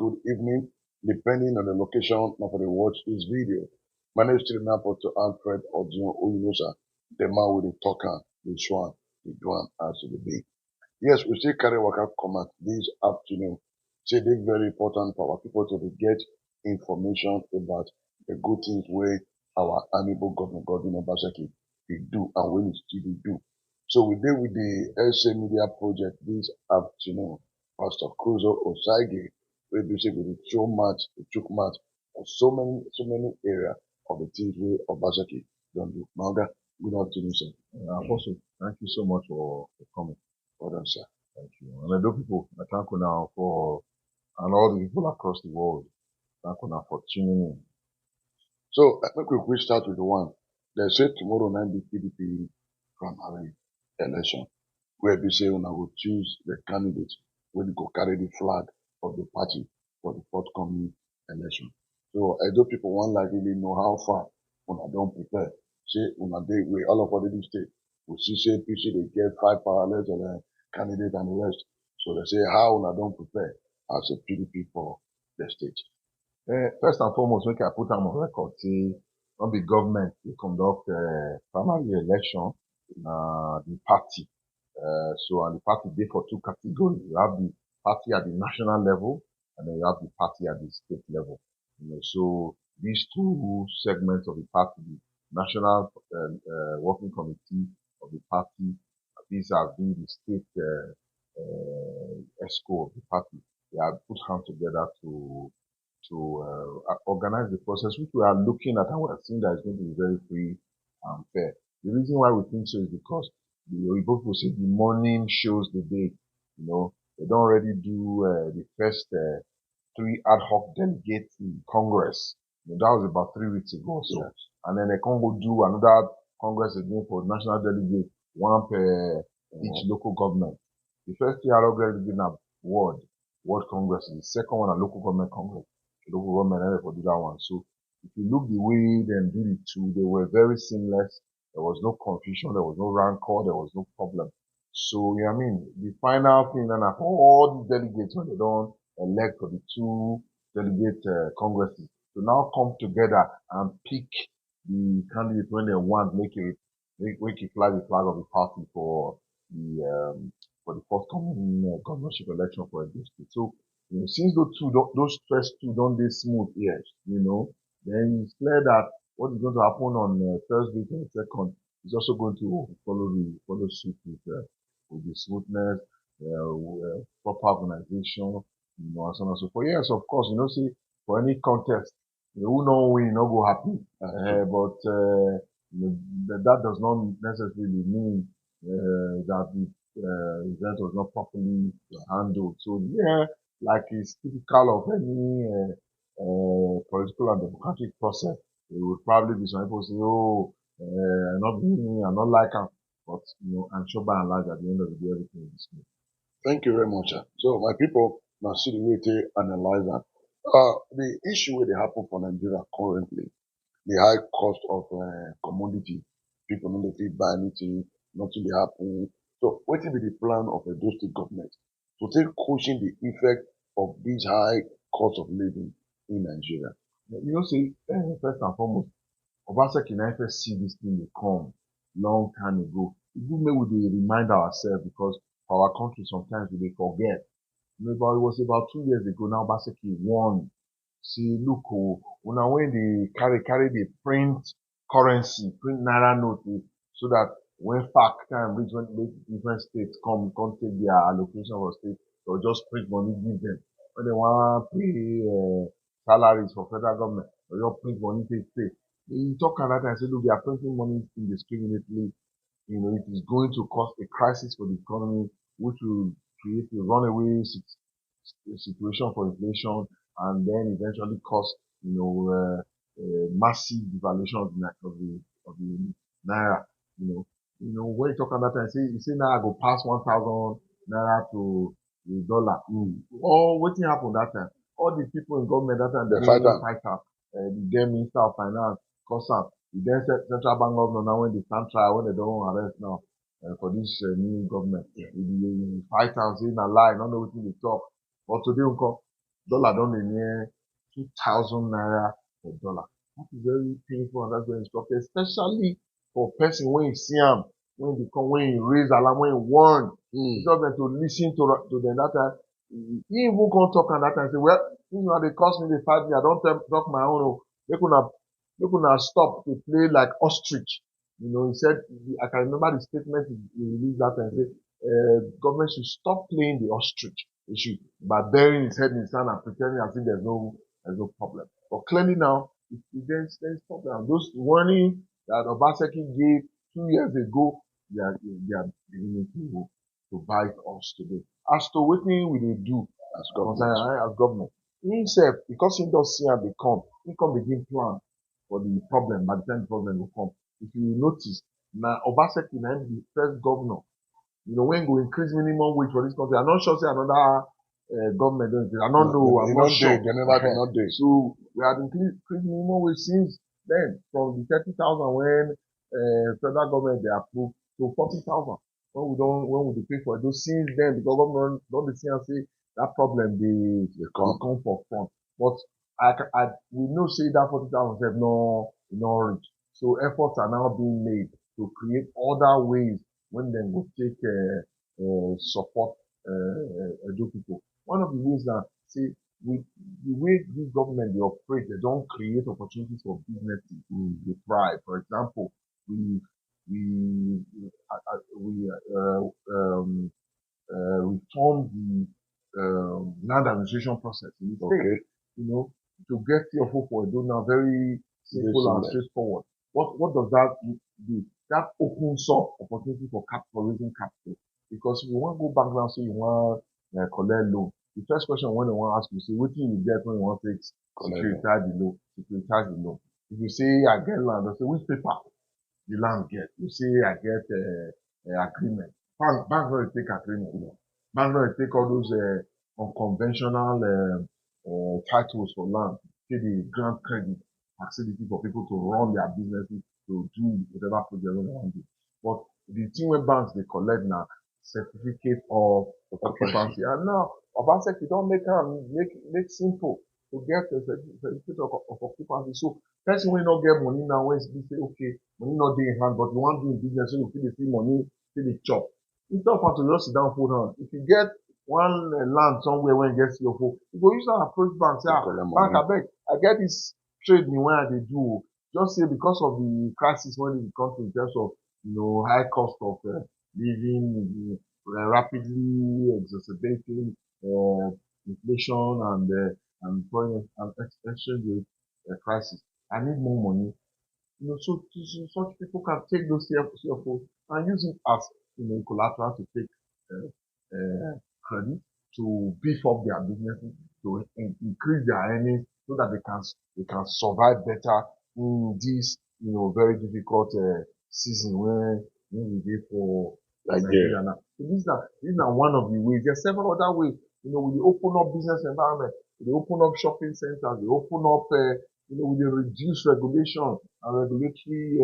good evening, depending on the location of the watch this video. My name is Chirinapot to Alfred Ojion Oyunosa, the man with the talker, the swan, the drum, as the big. Yes, we still carry waka command this afternoon. Say this very important for our people to get information about the good things where our amiable government, Godwin Obaseki, they do and when it still they do. So we did with the SA Media Project this afternoon. Pastor Crusoe Osagie, where basically we show much, we took much on so many areas of the things where Obaseki don't do. Manga, good afternoon, sir. Apostle, thank you so much for coming. Well done, sir. Thank you. And I do people, I thank you now and all the people across the world, thank you now for tuning in. So I think we start with the one. They say tomorrow night the PDP primary election, where they say when I will choose the candidate when go carry the flag of the party for the forthcoming election. So I do people want like really know how far when I don't prepare. Say when I day we all of the state. We see say PC they get 5 parallels of the candidate and the rest. So they say how when I don't prepare as a PDP for the state. First and foremost, make I put them on record, see, not the government, they conduct primary election, the party. And the party, they for two categories. You have the party at the national level, and then you have the party at the state level. So these two segments of the party, the national working committee of the party, these have been the state ESCO of the party. They are put hands together to organize the process, which we are looking at and we are seeing that it's going to be very free and fair. The reason why we think so is because the Oyibo people say the morning shows the day. They don't already do the first 3 ad hoc delegates in Congress. That was about 3 weeks ago. So, yes. And then they can go do another Congress again for national delegates, one per each local government. The first 3 ad hoc delegates in a World Congress. The second one a local government Congress. Local government for do that one. So if you look the way they do the two, they were very seamless. There was no confusion, there was no rancor, there was no problem. So I mean, the final thing then for all the delegates when they don't elect for the 2 delegate congresses to now come together and pick the candidate when they want, make it fly the flag of the party for the forthcoming governorship election for a district. So since those first 2 don't they smooth, yes, then it's clear that what is going to happen on Thursday, 22nd, is also going to follow suit with the smoothness, proper organization, and so on and so forth. Yes, of course, see, for any contest, who know we not go happy, but that does not necessarily mean that the event was not properly handled. So yeah, like it's typical of any political and democratic process, it would probably be some people say, oh, I'm not like them, but I'm sure by and large at the end of the day everything is smooth. Thank you very much, sir. So my people now see the way to analyze that. The issue where they happen for Nigeria currently, the high cost of commodity, people don't fit buy anything, nothing they happen. So what will be the plan of the state government to take cushion the effect of this high cost of living in Nigeria? See, first and foremost, Obaseki na first see this thing dey come long time ago. E good make we dey remind ourselves because for our country sometimes we dey forget. It was about 2 years ago now Obaseki warn, say look una when they carry the print currency, print naira note so that when FAC time reach when different states come take their allocation for state, they'll just print money give them. When they want to pay salaries for federal government, they'll just print money pay. You talk at that and say, look, they are printing money indiscriminately. It is going to cause a crisis for the economy, which will create a runaway situation for inflation, and then eventually cause, massive devaluation of the naira. When you talk about that, you say now I go pass 1,000 naira to the dollar. Oh, what happened that time? All the people in government that time, they fight out. The then Minister of Finance, COSAM, the then Central Bank Governor, now when they stand trial, when they don't arrest now for this new government, the fight out saying a lie, not know what they talk. But today, Dollar don't near 2,000 naira per dollar. That is very painful and that's very instructive, especially for person when you see them, when they come, when you raise alarm, when you warn. It's not to listen to them that time. He even come talk and that time say, well, you know, they cost me, they fight me, I don't talk my own. Oh. They could not stop to play like ostrich. You know, he said, I can remember the statement he released that time, say, government should stop playing the ostrich. They should, by burying his head in the sand and pretending as if there's no problem. But clearly now, there's problem. Those warning that Obaseki gave 2 years ago, they are beginning to bite us today. As to what we will do as government, himself, because he does see and he come begin plan for the problem by the time the problem will come. If you notice, now Obaseki now the first governor, you know, when we increase minimum wage for this country, I'm not sure say another government don't increase. I don't know. I'm not sure. So we have increased minimum wage since then from the 30,000 when federal government they approved to 40,000. When we pay for it, those since then because government don't see and say that problem they come for front. But we know say that 40,000 have no reach. So efforts are now being made to create other ways when they go take support Edo people. One of the ways that see with the way this government they operate, they don't create opportunities for businesses to thrive. For example, we we we reform the land administration process in the state. You know, to get your hope for Edo now very simple and straightforward. What does that do? That opens up opportunity for raising capital. Because if you want to go back now, say you want collect loan, the first question when they want to ask you, say, what do you get when you want to take securitize the loan? If you say I get land, they say which paper the land get? You say I get agreement. Bank will take agreement. Bank will take all those unconventional titles for land, take the grant credit facility for people to run their businesses, to do whatever project they want to do. But the thing when banks they collect now certificate of occupancy. And now Obaseki don't make simple to get a certificate of occupancy. So person will not get money now when he say okay, money not dey in hand, but you want to do business, so you feel the see money, feel the chop. Instead of to just sit down hold hand. If you get one land somewhere when you get your phone, you go use that approach bank, say, bank abeg, I get this trade me when I dey do. Just say because of the crisis when in the country in terms of high cost of living, rapidly exacerbating inflation and foreign and exchange rate crisis. I need more money. So such people can take those CFOs and use it as collateral to take credit to beef up their businesses, to increase their earnings, so that they can survive better in this very difficult season when we dey for Nigeria now. So these are one of the ways. There are several other ways. We open up business environment, we open up shopping centers, we open up we reduce regulation and regulatory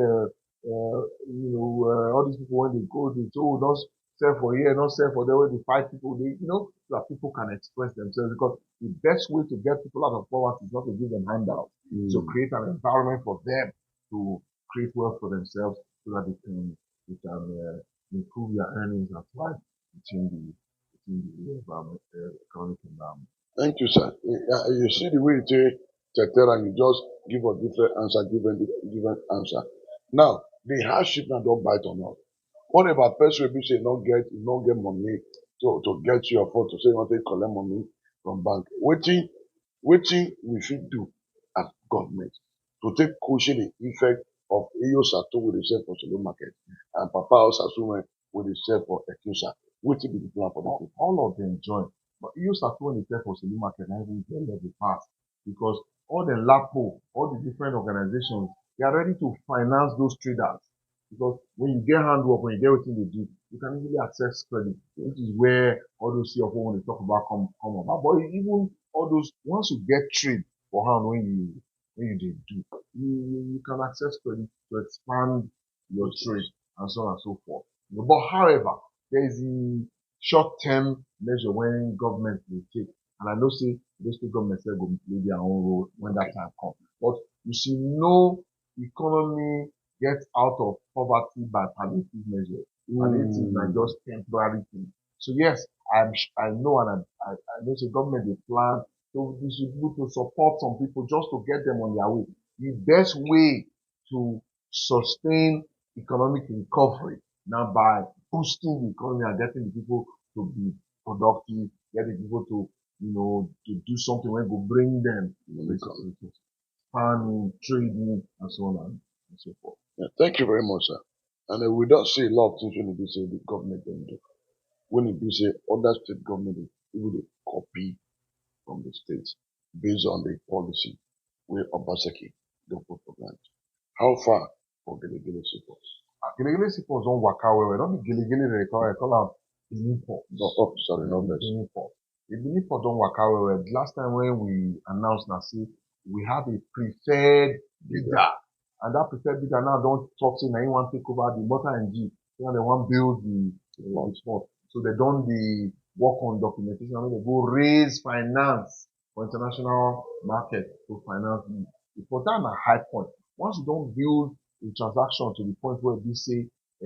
all these people when they go they say, oh, don't sell for here, not sell for there, where they fight people, so that people can express themselves, because the best way to get people out of poverty is not to give them handouts. So create an environment for them to create wealth for themselves, so that they can improve their earnings and thrive within the environment, economic environment. Thank you, sir. You see the way you take and you just give a different answer, different answer. Now, the hardship now don't bite on us. What about person will say not get money to get your phone to say you want to collect money from bank? Waiting we should do as government to take cushion the effect of EO Sato with the sell for Solo market and Papa Osasume with the sell for Ekusa. What be the plan for that? All of them join. But EO Sato when they sell for Solo market, I even get level pass, because all the LAPO, all the different organizations, they are ready to finance those traders. Because when you get handwork, when you get everything they do, you can easily access credit, which is where all those CFO when they talk about come about. But even all those, once you get trade for hand when you do, you can access credit to expand your trade and so on and so forth. But however, there is the short-term measure when government will take. And I know say those state governments will play their own role when that time comes. But you see, no economy gets out of poverty by palliative measures. Palliative are just temporary thing. So yes, I know and I know the government they plan to distribute to support some people just to get them on their way. The best way to sustain economic recovery now by boosting the economy and getting the people to be productive, getting people to to do something when go bring them farming, trading, and so on and so forth. Yeah, thank you very much, sir. And we don't see a lot of things when it be say the government don't do. When it be say other state government, even they copy from the states based on the policy where Osagie don't put for ground. How far for Gelegele support? Gelegele support don't work out well. Don't be Gelegele they call out Benin Port. No, oh, sorry, no less. Benin Port. The Benin Port don't work out well. The last time when we announced that, see, we have a preferred bidder. And that preferred bidder now don't talk saying that he want to take over the motor and G. Now they want to build the port. So they don't the work on documentation. They go raise finance for international market to finance the port. That's a high point. Once you don't build a transaction to the point where they say a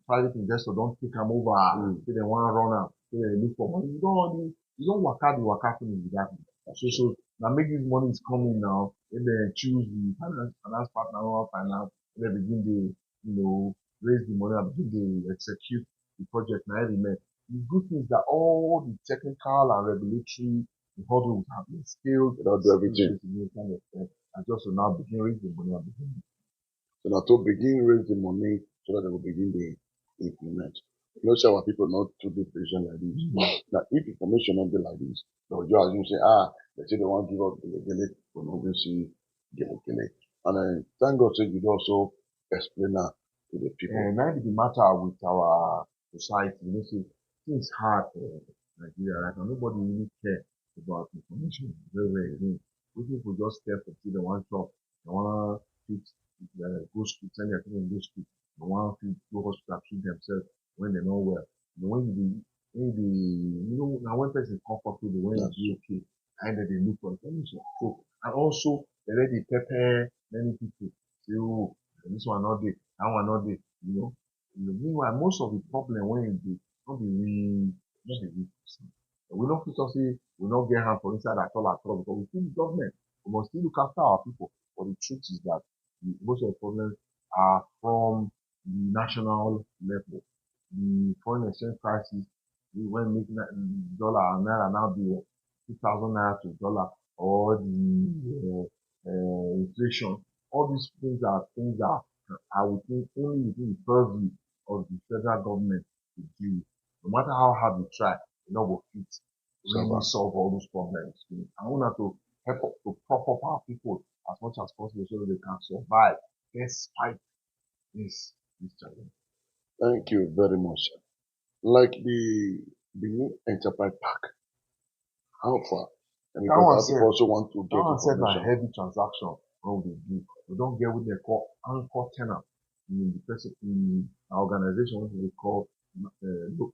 private investor don't take them over, say they want to run out, say they look for money. You don't work out the work out with that. So now make this money is coming now, then they choose the finance partner or finance, they begin to, raise the money and begin to execute the project now every month. The good thing is that all the technical and regulatory hurdles have been scaled. Without do everything. And just to now begin raise the money and begin. So now to begin raise the money so that they will begin to implement. You know, so our people not to be patient like this. Now, if information not be like this, they will just assume say, they say they want to give up Gelegele, but not going to see Gelegele. And thank God say you also explain that to the people. And now the matter with our society, see, things hard for Nigeria right now. Nobody really care about information. Very, very again. We people just care for see the one shop, the one fit, go school, send their children go school, the one fit go hospital, treat themselves when they're not well. Now when person is comfortable, when it's okay, and then they look for information. So, and also, they let the prepare many people say, oh, this one not there, that one not there, Meanwhile, most of the problem when you do, not be not be we person. We don't feel say we not get hand for inside at all because we feel the government. We must still look after our people. But the truth is that most of the problems are from the national level. The foreign exchange crisis, when making dollar and naira now be 2,000 naira to dollar, or the inflation. All these things are things that I would think only within the purview of the federal government to deal with. No matter how hard we try, we not will fit really solve all those problems. I want to help to prop up our people as much as possible so that they can survive despite this challenge. Thank you very much, sir. Like the new Enterprise Park, how far? And because people also want to get information. That one a heavy transaction when we do. We don't get what they call anchor tenant. In the organization, what they call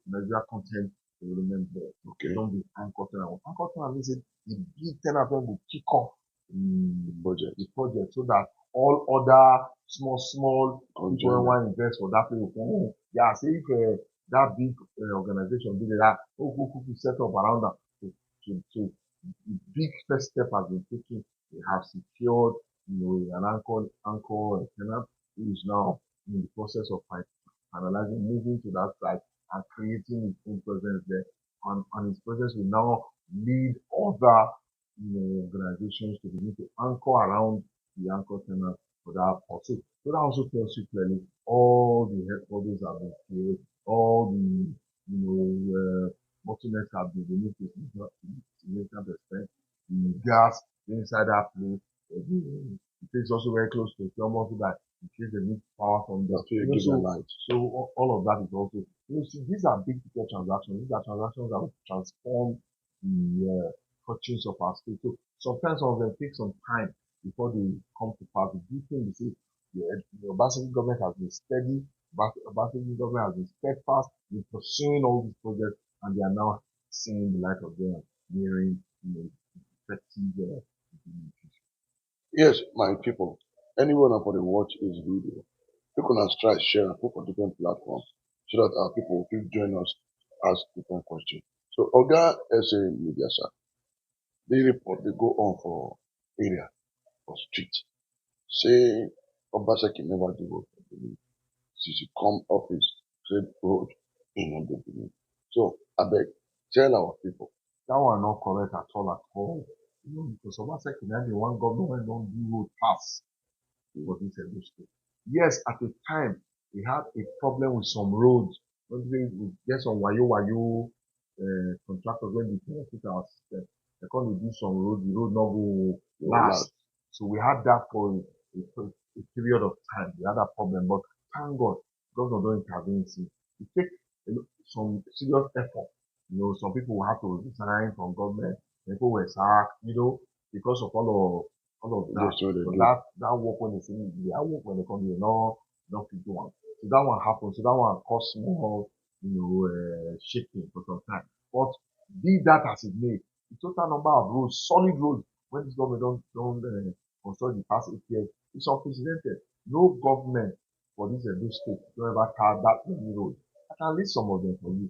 Nigeria Content Development Board. Okay. Don't be anchor tenant. Anchor tenant means the big tenant will kick off the project so that all other small people want to invest for that place. Yeah, say if that big organization did that, who set up around that. So the big first step has been taken. They have secured, an anchor tenant who is now in the process of finalizing, moving to that site and creating his own presence there. And his presence will now lead other, organizations to begin to anchor around the anchor tenant for that port. So that also tells you clearly all the headquarters have been cleared, all the, bottlenecks have been removed to a significant extent. The gas inside that place, the place is also very close to almost so that in case they need power from the light. So all of that is also, see, these are big ticket transactions. These are transactions that will transform the fortunes of our state. So sometimes some of them take some time before they come to pass. The good thing is the Osagie government has been steady. Osagie government has been steadfast in pursuing all these projects, and they are now seeing the light of day and hearing, effective implementation. Yes, my people, anyone for the watch this video, people can try share and put on different platforms so that our people will join us, ask different questions. So Oga SA Media sir, the report they go on for area or street. Say Obaseki never do road for Benin. Since he come office, trade road in the Benin. So I beg, tell our people. That one not correct at all. Because Obaseki na the one government wey don do road pass for this Edo state. Yes, at the time we had a problem with some roads. We get some wayo contractors when they benefit our system. They come dey do some road, the road not go last. So we had that for a period of time. We had that problem, but thank God, government don't intervene. It take some serious effort. Some people will have to resign from government. People were sacked, because of all of that. That's what they So do. that work when they say their work when they come here, not fit do one. So that one happened. So that one caused small, shaking for some time. But be that as it may, the total number of roads, solid roads, when this government don't construct the past 8 years, it's unprecedented. No government for this Edo state don't ever carve that many roads. I can list some of them for you.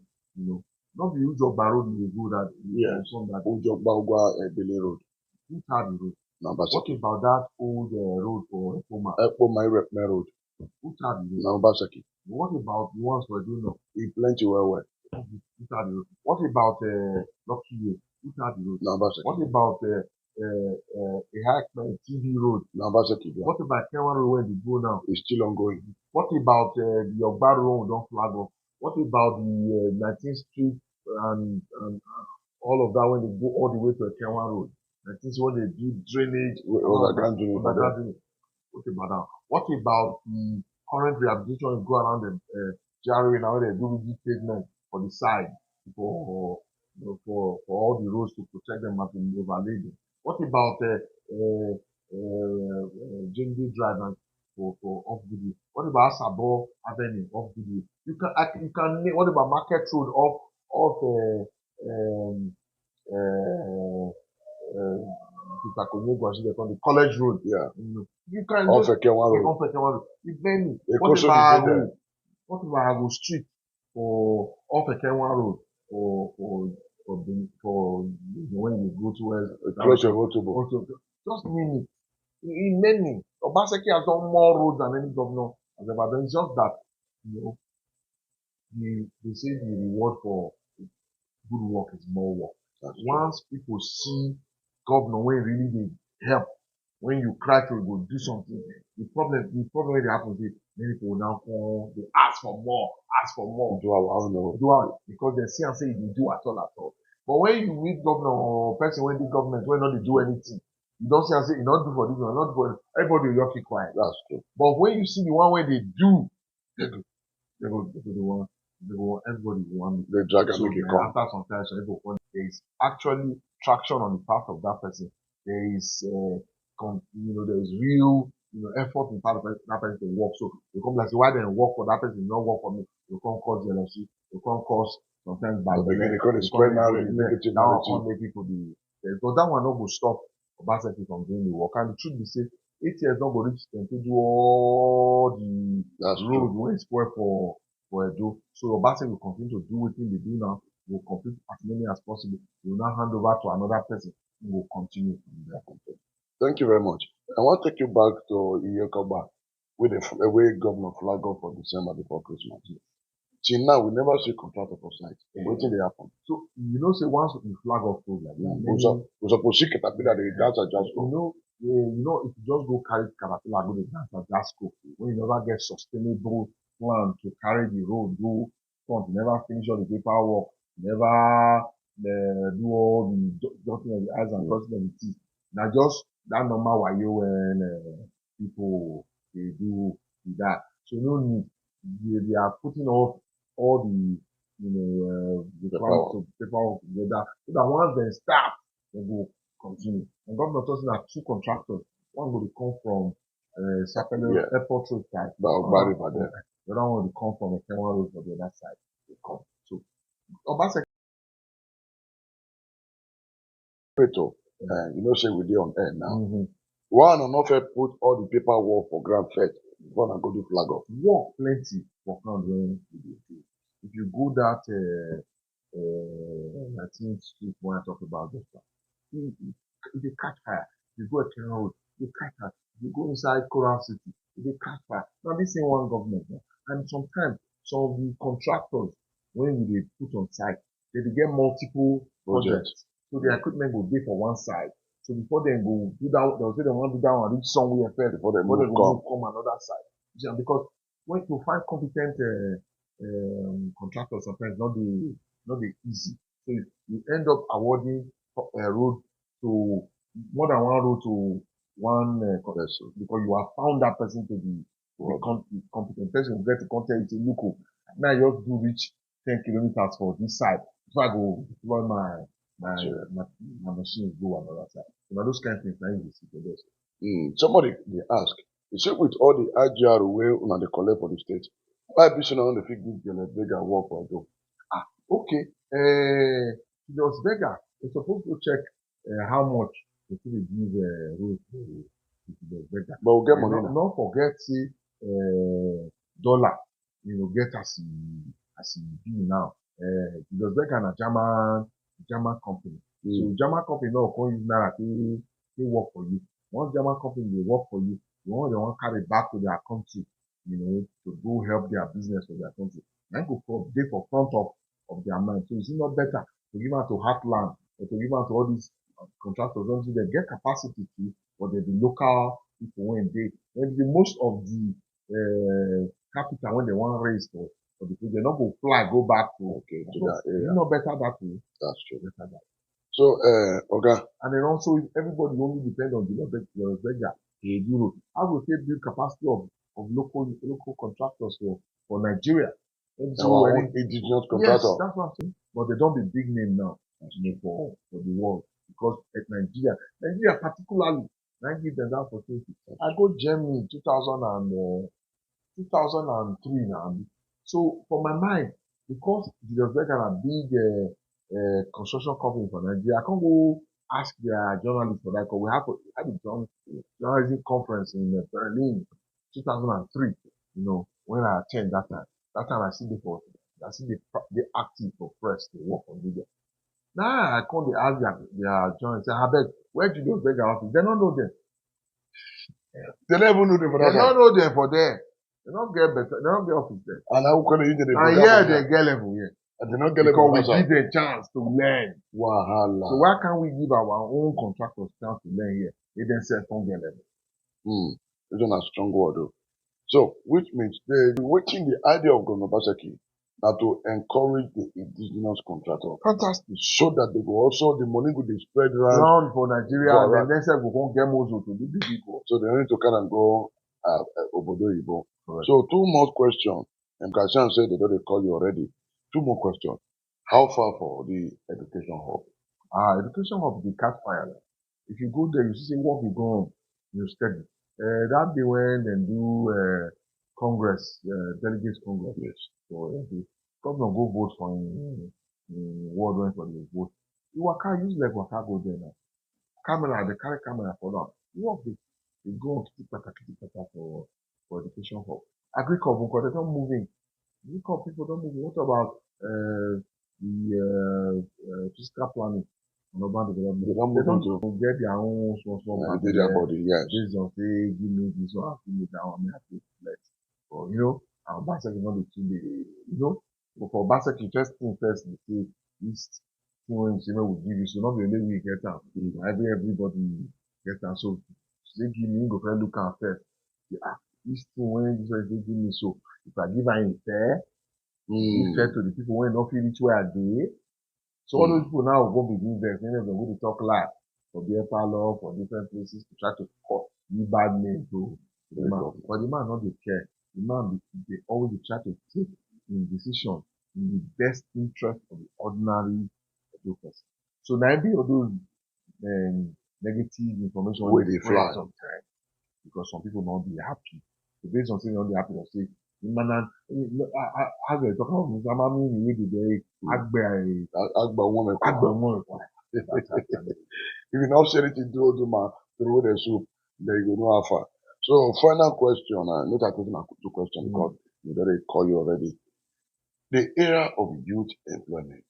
Not the huge road you go that. Yes. Ujogba Ebele Road. Who carved the road? What Nambaseki. about that old road for Ekoma? Ekpoma Irepme Road. Who carved the road? Nambaseki. What about the ones we're doing now? He plenty well. Who carved the road? What about Lucky Way? Who carved the road? Nambaseki. What about TV Road? Nambaseki. What about Kenwan Road where they go now? It's still ongoing. What about the Ogba Road don't flag off? What about the 19th Street and all of that when they go all the way to Kenwan Road? 19th when they do drainage. Underground drainage. What about that? What about the current rehabilitation go around the GRA now where they do the pavement for the side for all the roads to protect them and to overlay them? What about Jindy Drive and for off-Gidi? What about Sabo Avenue off-Gidi? You can name, what about Market Road off the College Road? Yeah. You can Off just Ekenwa Road. off Ekenwa Road. If any, What about Ago Street for off Ekenwa Road for when you go towards close your road to just name it. In many, Obaseki has done more roads than any governor has ever done. It's just that they say the reward for good work is more work. Once people see governor when really they help, when you cry to go do something, the problem when it happens is many people now come, they ask for more. Because they see and say they do at all. But when you meet governor or person when the government when not they do anything, you don't see and say you not do for this one, not for everybody will keep quiet. That's true. But when you see the one where they do, they go the one. Everybody want the drag and make it come. After some time, there is actually traction on the part of that person. There is there is real effort in part of that person to work. So you come like, why they work for that person, not work for me? You can't cause jealousy. You can't cause sometimes bad. Now make people be. But that one not go stop Obaseki from doing the work. And the truth be said, 8 years not go reach them to do all the road when spoil for Edo. So Obaseki will continue to do what they do now. Will complete as many as possible. He will now hand over to another person who will continue from their control. Thank you very much. I want to take you back to Iyokoba with the way governor flag off for December before Christmas. Till now, we never see contractor for site. What did they happen? So, say once we flag off program, we supposed to see Caterpillar, the dance at just go. If you just go carry Caterpillar, go the dance at just go. When you never get sustainable plan to carry the road, go front, you never finish all the paperwork, never do all the dotting of the eyes and crossing of the teeth. Now just that normal wayo when people they do that. So no need. They are putting off all the paperwork together so that once they start, they will continue. And government talking that 2 contractors, one will come from Sapele Airport Road side, the other one will come from a Kenwan Road for the other side. They come. So Obaseki Peto, you know, say we dey on air now. Mm-hmm. One and not put all the paperwork for ground first before I go do flag off. Work plenty for ground when you dey do. If you go that 19th street when I talk about this one, you dey catch fire. You go Ekene Road, you catch fire. You go inside Coral City, you dey catch fire. Now this ain't one government now. And sometimes some of the contractors when we dey put on site, they dey get multiple projects. So the equipment go dey for one side. So before they go do that, they'll say they want to do that one reach somewhere first before they go come another side. Yeah, because when you find competent contractors sometimes not the easy. So you end up awarding a road to more than one road to one because you have found that person to be competent person who get the content to look up. Now you just do reach 10 kilometers for this side. So I go run my machine go another side. So now those kind of things now you see for this. Somebody they ask, you see with all the IGR way on the collect for the state, why be so now the fig give the bigger work or do? Okay. Just beggar, they're supposed to check how much they should give road to the beggar. But we'll get money. Not forget see dollar, get as he be now. The beggar na German company. So German company no come use naira they work for you. Once German company they work for you, they want carry back to their country, to go help their business for their country. And go for they for front of their mind. So is it not better to give out to Heartland or to give out to all these contractors until they get capacity to, or they be local people when they maybe most of the capital when they want raise for the people, they not go fly, go back to that area. It's not better that way. That's true. Better that. So okay. And then also if everybody only depend on the beggar, Europe, how will they build capacity of local contractors for Nigeria? Our own indigenous contractor. Yes, that's what I'm saying. But they don't be big name now for the world. Because at Nigeria particularly, I give them that opportunity. I go Germany in 2003 now. So for my mind, because Julius Berger are big construction company for Nigeria, I can't go ask their journalists for that because we had a journalism conference in Berlin 2003, when I attend that time. That time I see they active for press, they work on media. Now I come they ask their journalists, I beg, where do those beggar office? They don't know them. They don't even know them for that. They don't know them for there. They don't get better, they don't get office there. And how can you get and yeah, they get level here. And they don't get level because we give them chance to learn. Wahala. So why can't we give our own contractors chance to learn here? They themselves don't get level. This one a strong word though. So, which means the idea of Governor Osagie now to encourage the indigenous contractor. Fantastic. So that they go also, the money will be spread around for Nigeria and then next time we won't get Mozo to do the people. So they need to kind of go Obodo Ibo. So two more questions. And Kashan said they don't call you already. Two more questions. How far for the education hub? Education hub the catch fire. If you go there, you see what we go on, you study. That day when they do Congress, delegates Congress. Yes. So the governor go vote for in ward when for the vote. You waka use like waka go there now. Camera, they carry camera for them. You walk they go on kitty for education hub. Agriculture, because they're not moving. Agriculture people don't move. What about the fiscal planning and urban development? They don't get their own small their body, yes. Based on say, give me this one, give me that one, I have to let. Or our basket is not the two day, But for basket, first thing first, they say this thing when you say will give you, so not the only way you get out. Everybody get out. So they give me, go look at first. This thing when they give me, so if I give her fair, give fair to the people when not feel which way I did. So all those people now will go begin there, many of them go to talk live for beer parlor, for different places to try to cut you bad name to the man. But the man not dey care. The man they always try to take in decision in the best interest of the ordinary person. So now be all those negative information where they fly sometimes because some people not be happy. So based on saying not be happy, they say as they talk about Mr. Mami, we did the Agba woman. That's actually If you not share it to do man, throw the soup, then you go know how far. So final question, not a question, two questions because you already call you already. The era of youth employment.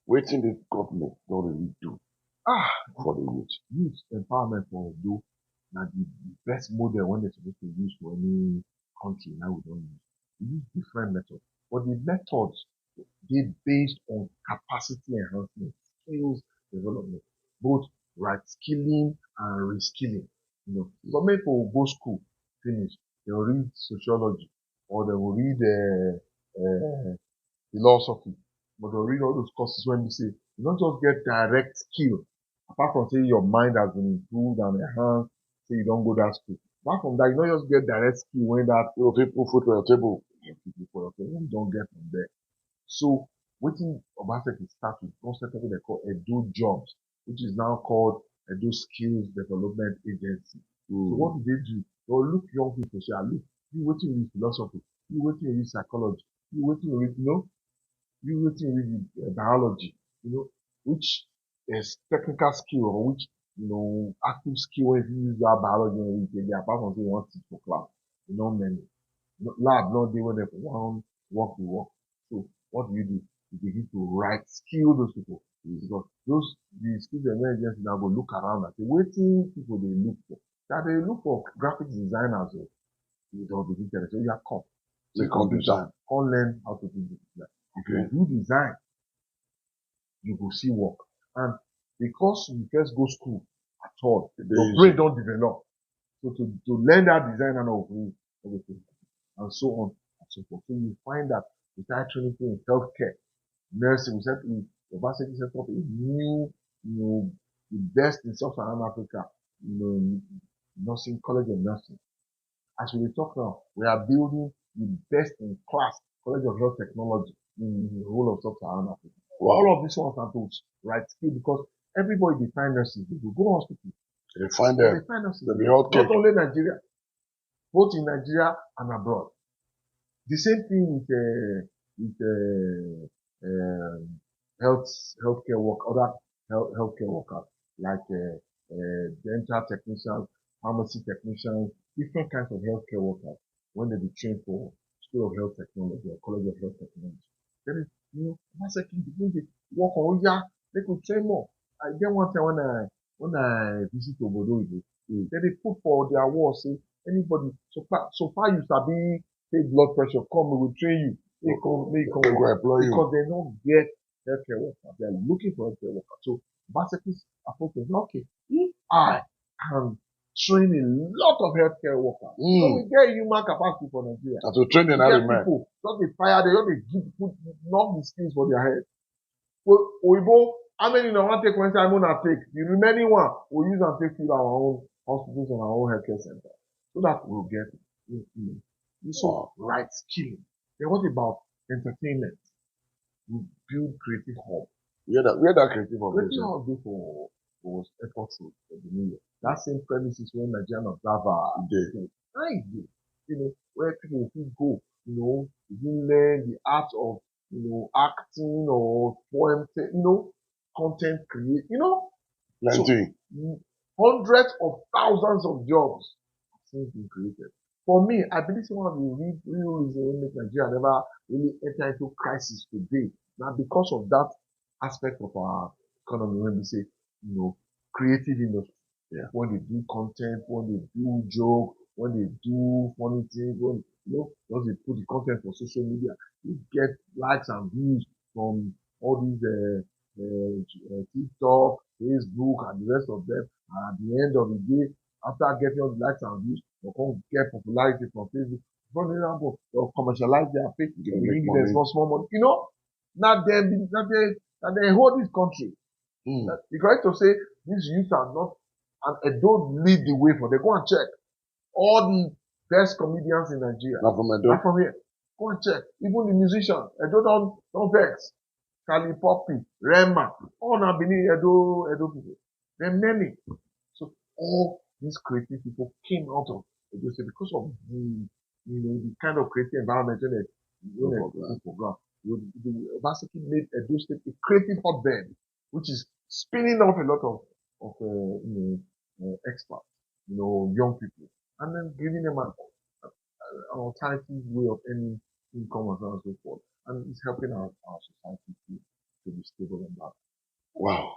Waiting the government don't really do ah for the youth. youth empowerment for Odo na the best model when they're supposed to use for any country now we don't use. We use different methods. But the methods they based on capacity enhancement, skills development, both right skilling and reskilling. Some people will go school, finish, they'll read sociology or they will read philosophy, but they'll read all those courses when you say you don't just get direct skill. Apart from saying your mind has been improved and enhanced, say you don't go that school. Apart from that, you don't just get direct skill when that People food for your table. people for your table, you don't get from there. So wetin Obaseki start with don set up what they call Edo Jobs, which is now called Edo Skills Development Agency. So what do? They'll look young people say, look, you wetin you read philosophy, you wetin you read psychology, you wetin you read, you wetin you read biology, which is technical skill or which, active skill when you use that biology when you take it, apart from saying you want to teach for class. Many. Lab no dey when they one work the work. So what do? You begin to write skill those people. Because the skills emergency now go look around and say, wetin people they look for? That they look for graphic designers. You don't begin to say, yeah, come. They come design. Come learn how to do design. If Okay. you do design, you go see work. And because you first go school at all, your brain don't develop. So to learn that design and everything, and so on and so forth. So you find that we start training in healthcare, nursing. Obaseki set up a new, the best in Sub-Saharan Africa, nursing college of nursing. As we talk now, we are building the best in class college of health technology in the whole of Sub-Saharan Africa. Wow. All of these ones are those right skill because everybody define nurses. They go to hospital. They find them. They find nurses. They be hot cake. Not only Nigeria, both in Nigeria and abroad. The same thing with healthcare work, other healthcare workers like dental technicians, pharmacy technicians, different kinds of healthcare workers when they be trained for School of Health Technology or College of Health Technology. Then second begin to work on they could train more. I get one time when I visit Obodo, then they put for their wall say anybody so far you sabi take blood pressure, come, we will train you. They come employ you. because they don't get healthcare workers. They are looking for healthcare workers. So basically, approach is okay. If I can train a lot of healthcare workers, so we get human capacity for Nigeria. And to train the people, not be fire, they don't give not the skills for their head. Oibo, how many now want take Wednesday? I'm gonna take. The remaining one we use and take to our own hospitals and our own healthcare center, so that we'll get so right skilling. Then what about entertainment? We build creative hub. Where that creative hub Creative hub do for airport road for the New York. That same premises where Nigerian Observer did. Where people will go, begin learn the art of acting or poem, content create, plenty. So, hundreds of thousands of jobs have been created. For me, I believe one of the real reasons why Nigeria never really enter into crisis today. Now, because of that aspect of our economy, when we say, creative industry. Yeah. When they do content, when they do joke, when they do funny things, when they put the content for social media, you get likes and views from all these TikTok, Facebook, and the rest of them. And at the end of the day, after getting all the likes and views, they come get popularity from Facebook. They'll commercialize their page, they give them small money. Now they hold this country. The correct to say these youth are not, and don't lead the way for them. Go and check all the best comedians in Nigeria. Not from here. Go and check. Even the musicians. Edo don't vex. Kali Poppy, Rema, all now beneath Edo people. There are many. So all these creative people came out of Edo State because of the kind of creative environment when they program. Basically made Edo State a creative hotbed which is spinning off a lot of experts, young people, and then giving them an alternative way of earning income and so on and so forth. And it's helping our society to be stable and balanced. Wow.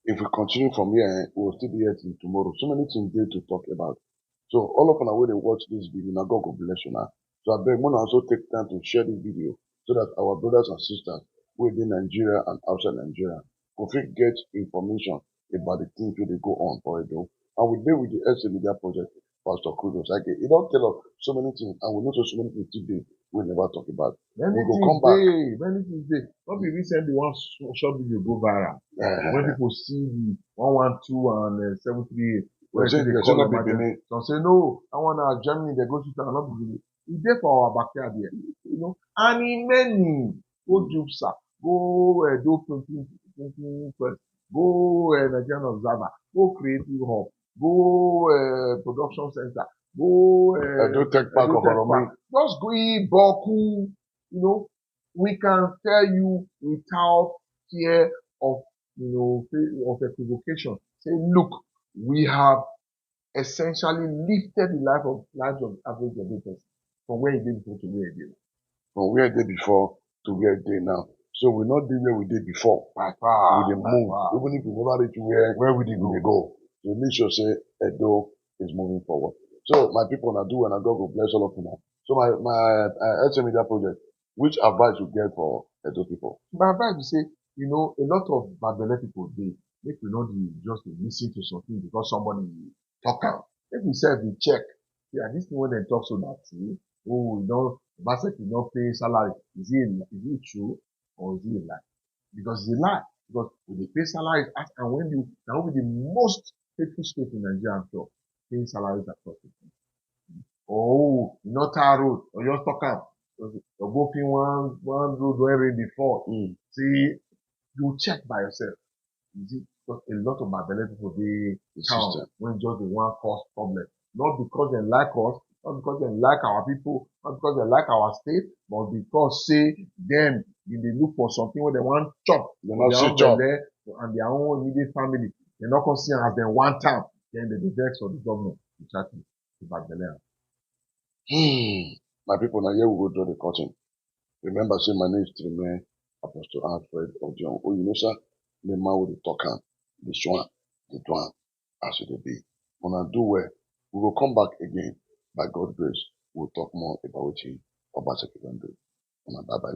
If we continue from here, we'll still be here till tomorrow. So many things there to talk about. So all of us when they watch this video, now God will bless you now. So I beg one also take time to share this video so that our brothers and sisters within Nigeria and outside Nigeria will get information about the things that they go on for it. And we deal with the SL Media Project, Pastor Crusoe. Osagie. He don't tell us so many things, and we know so many things today we never talk about. Many We go things come back. many things dey. Not be recently one short video go viral. When people see the 112 and 738, where They say they they call say not them, be Benin. some say no, I want to Germany, they go to town, not be Benin. E dey for our backyard here, and in many, go Jupsa, go do printing press, go Nigerian Observer, go Creative Hub, go Production Center, go Do Tech Park of Oromi. just go Boku, we can tell you without fear of, of equivocation. Say, look, we have essentially lifted the lives of average Jamaicans from where it did before to where it did. From where they before to where they now. So we not did where we did before. By far, We dey move. Even if we never reach where we did go. So make sure say Edo is moving forward. So my people now do and God will bless all of you now. So my SL Media Project, which advice you get for Edo people? My advice is say, a lot of Babele people dey make we not just listen to something because somebody talk am. Make we sef dey check. Yeah, this thing when they talk so na true. Oh, Basek will not pay salary. Is it true or is it a lie? Because it's a lie. Because when they pay salaries, and when you now be the most faithful state in Nigeria, I'm sure, paying salaries across the country. Oh, not tar road, or just talk am. You're walking one road where rain before. See, you check by yourself. Is it because a lot of my people dey town when just they want cause problem, not because they like us, not because they like our people, not because they like our state, but because say them they look for something where they want chop, They not see chop and their own immediate family. They not consider as them one time. Then they be vex for the government to chat to Bagdele. My people now here we go draw the curtain. Remember, say my name is Tremaine Apostle Alfred of John. Oh, the man with the talk am, the swan, the dwan, as it be. When I do well, we will come back again. By God's grace, we'll talk more about what Obaseki can do. And bye bye,